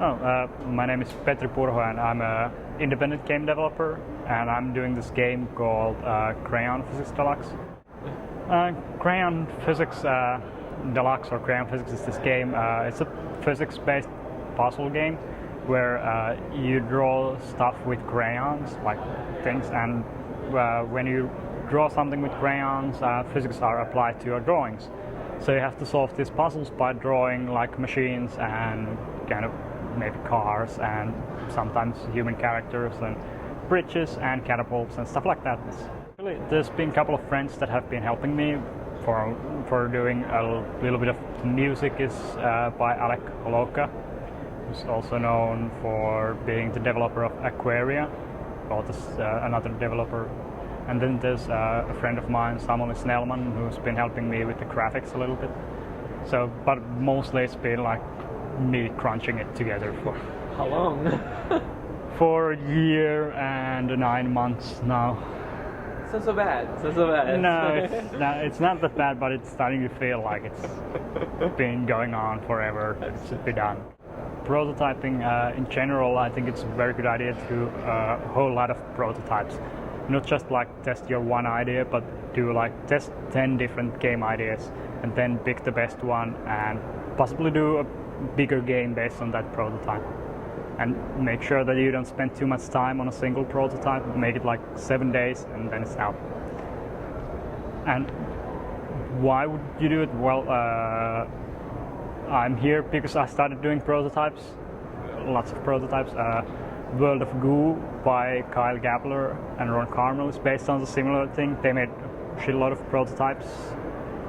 My name is Petri Purho and I'm an independent game developer and I'm doing this game called Crayon Physics Deluxe. Crayon Physics Deluxe or Crayon Physics is this game. It's a physics-based puzzle game where you draw stuff with crayons, like things, and when you draw something with crayons, physics are applied to your drawings. So you have to solve these puzzles by drawing like machines and kind of maybe cars and sometimes human characters and bridges and catapults and stuff like that. Really, there's been a couple of friends that have been helping me for doing a little bit of music is by Alec Oloka, who's also known for being the developer of Aquaria, well, this another developer. And then there's a friend of mine, Samuel Snellman, who's been helping me with the graphics a little bit. So, but mostly it's been like me crunching it together for... How long? For a year and 9 months now. It's not so bad. It's not so bad. No, it's not that bad, but it's starting to feel like it's been going on forever. It should be done. Prototyping in general, I think it's a very good idea to do a whole lot of prototypes. Not just like test your one idea, but do like test 10 different game ideas and then pick the best one and possibly do a bigger game based on that prototype. And make sure that you don't spend too much time on a single prototype. Make it like 7 days and then it's out. And why would you do it? Well, I'm here because I started doing prototypes, lots of prototypes. World of Goo by Kyle Gabler and Ron Carmel is based on a similar thing. They made a shitload of prototypes.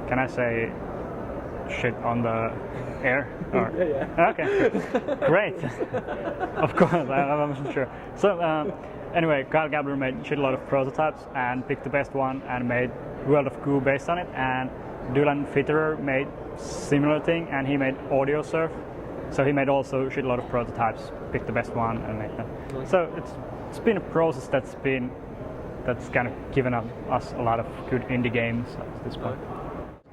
Can I say shit on the air? Or? Yeah. Okay, great. Of course, I wasn't sure. So anyway, Kyle Gabler made a shitload of prototypes and picked the best one and made World of Goo based on it. And Dylan Fitterer made similar thing and he made Audio Surf. So he made also a shitload of prototypes, picked the best one and made them. Okay. So it's been a process that's kind of given us a lot of good indie games at this point.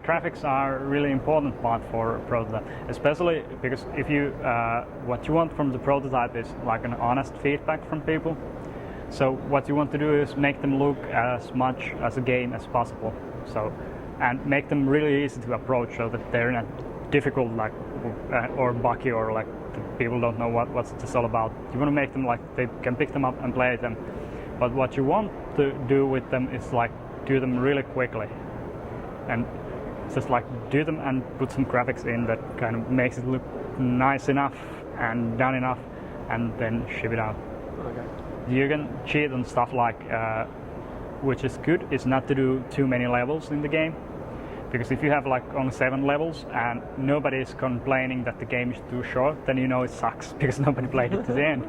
Graphics are a really important part for a prototype, especially because if you what you want from the prototype is like an honest feedback from people. So what you want to do is make them look as much as a game as possible. So and make them really easy to approach so that they're not difficult like or buggy or like people don't know what's this all about. You want to make them like they can pick them up and play them, but what you want to do with them is like do them really quickly and just like do them and put some graphics in that kind of makes it look nice enough and done enough and then ship it out. Okay. You can cheat on stuff like which is good is not to do too many levels in the game. Because if you have like only 7 levels and nobody is complaining that the game is too short, then you know it sucks because nobody played it to the end.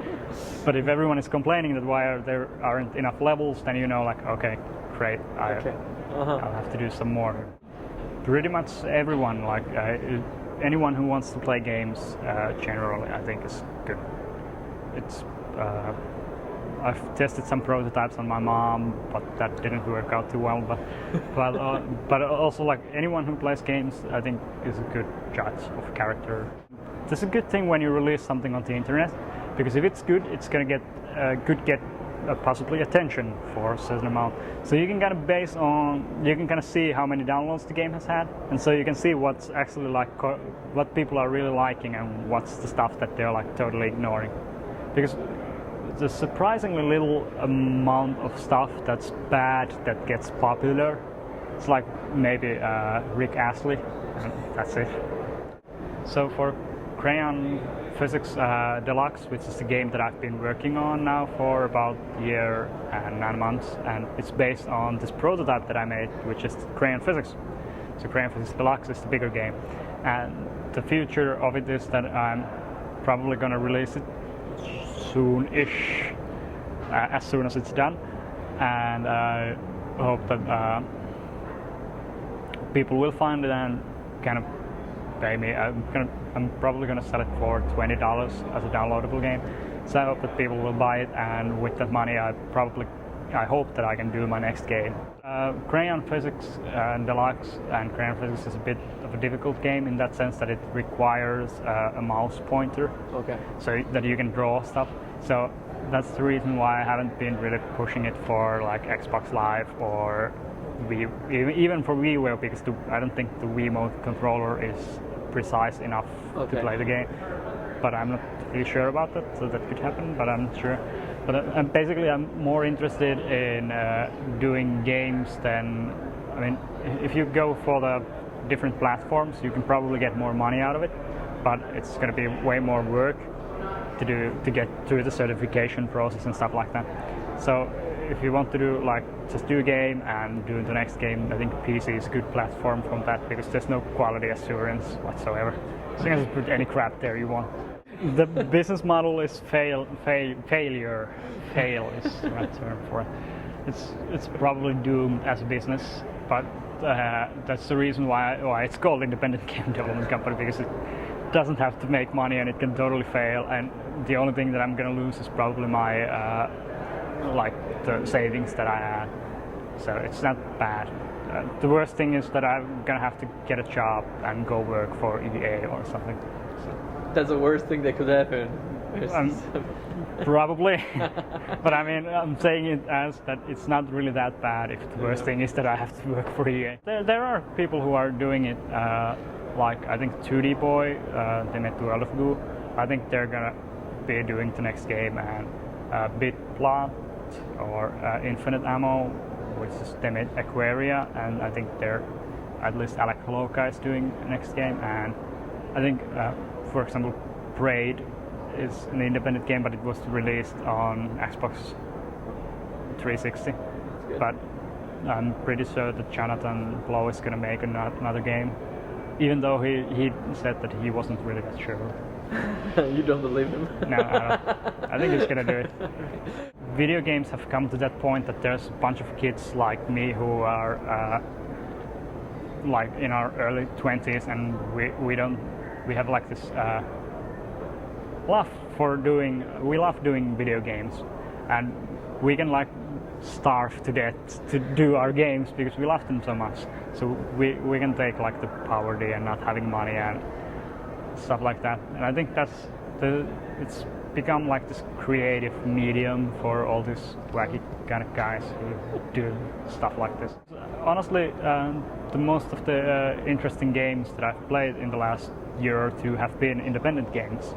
But if everyone is complaining that why there aren't enough levels, then you know like, okay, great, I'll have to do some more. Pretty much everyone, like anyone who wants to play games generally, I think is good. It's I've tested some prototypes on my mom, but that didn't work out too well. But also like anyone who plays games, I think is a good judge of character. It's a good thing when you release something on the internet, because if it's good, it's gonna get possibly attention for a certain amount. So you can kind of see how many downloads the game has had, and so you can see what's actually like what people are really liking and what's the stuff that they're like totally ignoring, because there's surprisingly little amount of stuff that's bad that gets popular. It's like maybe Rick Astley, and that's it. So for Crayon Physics Deluxe, which is the game that I've been working on now for about a year and 9 months, and it's based on this prototype that I made, which is Crayon Physics. So Crayon Physics Deluxe is the bigger game, and the future of it is that I'm probably going to release it soon-ish, as soon as it's done, and I hope that people will find it and kind of pay me. I'm probably going to sell it for $20 as a downloadable game, so I hope that people will buy it, and with that money I probably I hope that I can do my next game. Crayon Physics Deluxe and Crayon Physics is a bit of a difficult game in that sense that it requires a mouse pointer, Okay. so that you can draw stuff. So that's the reason why I haven't been really pushing it for like Xbox Live or Wii, even for WiiWare, because I don't think the Wiimote controller is precise enough to play the game. But I'm not really sure about that, so that could happen, but I'm not sure. But basically I'm more interested in doing games than, I mean, if you go for the different platforms, you can probably get more money out of it, but it's going to be way more work to get through the certification process and stuff like that. So if you want to do like just do a game and do the next game, I think PC is a good platform from that, because there's no quality assurance whatsoever. So you can just put any crap there you want. The business model is failure. Fail is the right term for it. It's probably doomed as a business, but that's the reason why it's called independent game development company, because it doesn't have to make money and it can totally fail, and the only thing that I'm gonna lose is probably my like the savings that I had. So it's not bad. The worst thing is that I'm gonna have to get a job and go work for EA or something. So. That's the worst thing that could happen. Probably. But I mean, I'm saying it as that it's not really that bad if the worst thing is that I have to work for EA. There are people who are doing it, like I think 2D Boy, they made World of Goo. I think they're gonna be doing the next game, and Bitplot or Infinite Ammo, which is they made Aquaria, and I think they're, at least Alec Loka is doing the next game, and I think for example Braid is an independent game, but it was released on Xbox 360. But I'm pretty sure that Jonathan Blow is going to make another game, even though he said that he wasn't really that sure. You don't believe him? No, I don't. I think he's going to do it. Video games have come to that point that there's a bunch of kids like me who are like in our early 20s, and we have like this love we love doing video games, and we can like starve to death to do our games because we love them so much. So we can take like the poverty and not having money and stuff like that. And I think it's become like this creative medium for all these wacky kind of guys who do stuff like this. Honestly, the most of the interesting games that I've played in the last year or two have been independent games.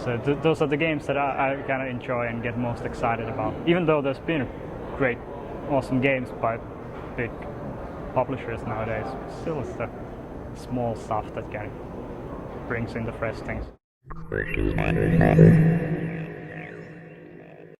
So those are the games that I kind of enjoy and get most excited about. Even though there's been great, awesome games by big publishers nowadays, still it's the small stuff that kind of brings in the fresh things.